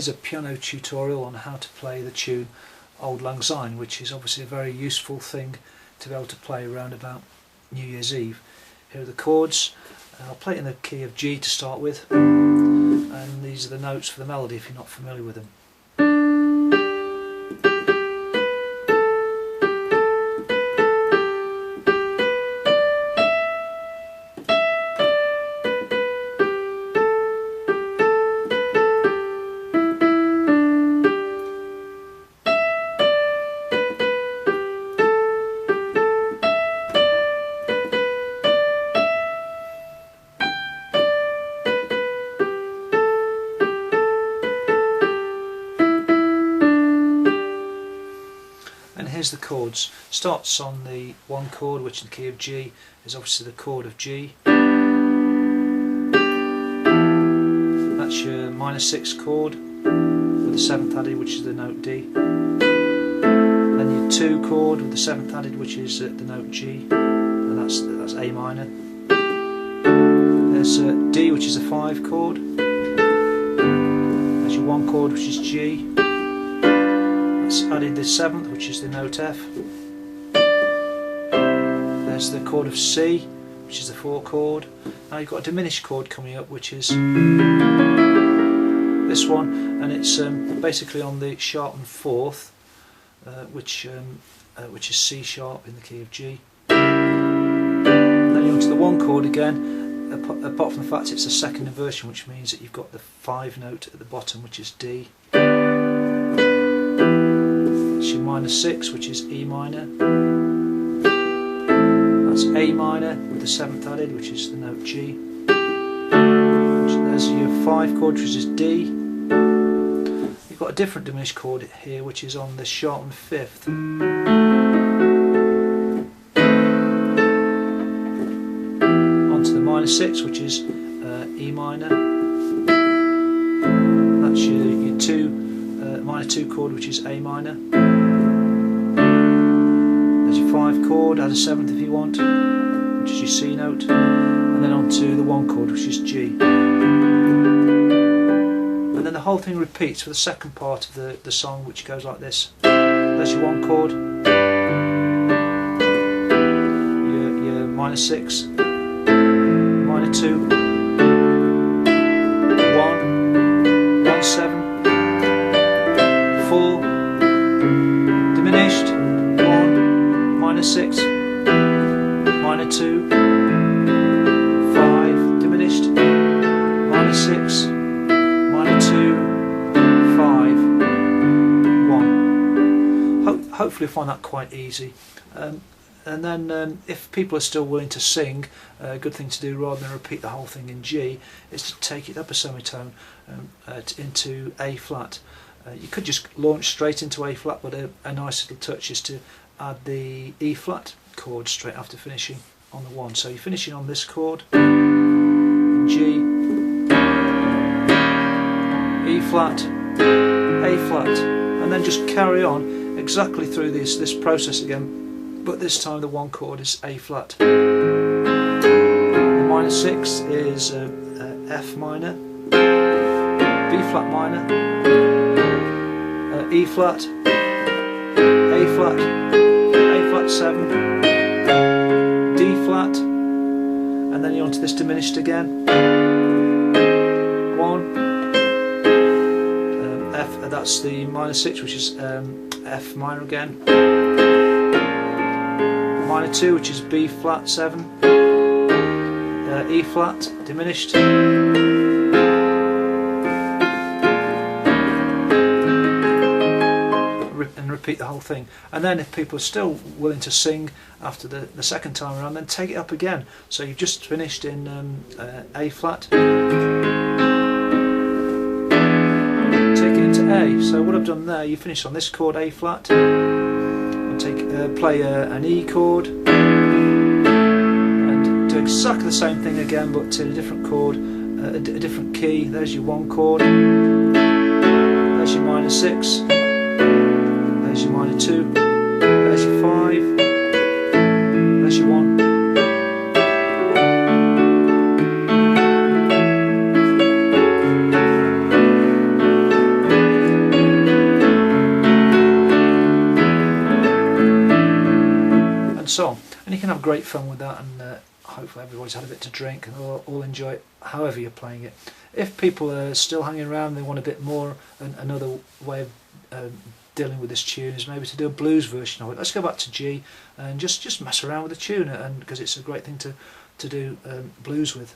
is a piano tutorial on how to play the tune Auld Lang Syne, which is obviously a very useful thing to be able to play around about New Year's Eve. Here are the chords. I'll play it in the key of G to start with, and these are the notes for the melody if you're not familiar with them. And here's the chords. Starts on the one chord, which in the key of G is obviously the chord of G. That's your minor 6 chord with the 7th added, which is the note D. Then your 2 chord with the 7th added, which is the note G, and that's A minor. There's D, which is a 5 chord. There's your 1 chord, which is G. Added the 7th, which is the note F. There's the chord of C, which is the 4 chord. Now you've got a diminished chord coming up, which is this one, and it's basically on the sharpened 4th, which is C sharp in the key of G. Then you're onto the 1 chord again. Apart from the fact it's a second inversion, which means that you've got the 5 note at the bottom, which is D. Your minor 6, which is E minor. That's A minor with the 7th added, which is the note G. There's your 5 chord, which is D. You've got a different diminished chord here, which is on the sharpened 5th. Onto the minor 6, which is E minor. That's your minor 2 chord, which is A minor. There's your 5 chord, add a 7th if you want, which is your C note, and then on to the 1 chord, which is G. And then the whole thing repeats for the second part of the song, which goes like this. There's your 1 chord, your minor 6, minor 2, 1, 7, 4, diminished, 1, minor 6, minor 2, 5, diminished, minor 6, minor 2, 5, 1. Hopefully you'll find that quite easy. And then if people are still willing to sing, a good thing to do rather than repeat the whole thing in G is to take it up a semitone into A flat. You could just launch straight into A flat, but a nice little touch is to add the E flat chord straight after finishing on the 1. So you're finishing on this chord in G, E flat, A flat, and then just carry on exactly through this process again, but this time the 1 chord is A flat. The minor 6 is F minor, B flat minor, E flat, A flat, A flat 7, D flat, and then you're onto this diminished again. 1, F, that's the minor 6, which is F minor again. Minor 2, which is B flat 7, E flat, diminished. And repeat the whole thing. And then if people are still willing to sing after the second time around, then take it up again. So you've just finished in A flat, take it into A. So what I've done there, you finish on this chord A flat, and play an E chord, and do exactly the same thing again, but in a different chord, a different key. There's your 1 chord, there's your minor 6, there's your minor 2, there's your 5, there's your 1. so on. And you can have great fun with that, and hopefully everybody's had a bit to drink and all enjoy it however you're playing it. If people are still hanging around and they want a bit more, another way of dealing with this tune is maybe to do a blues version of it. Let's go back to G and just mess around with the tune, and because it's a great thing to do blues with.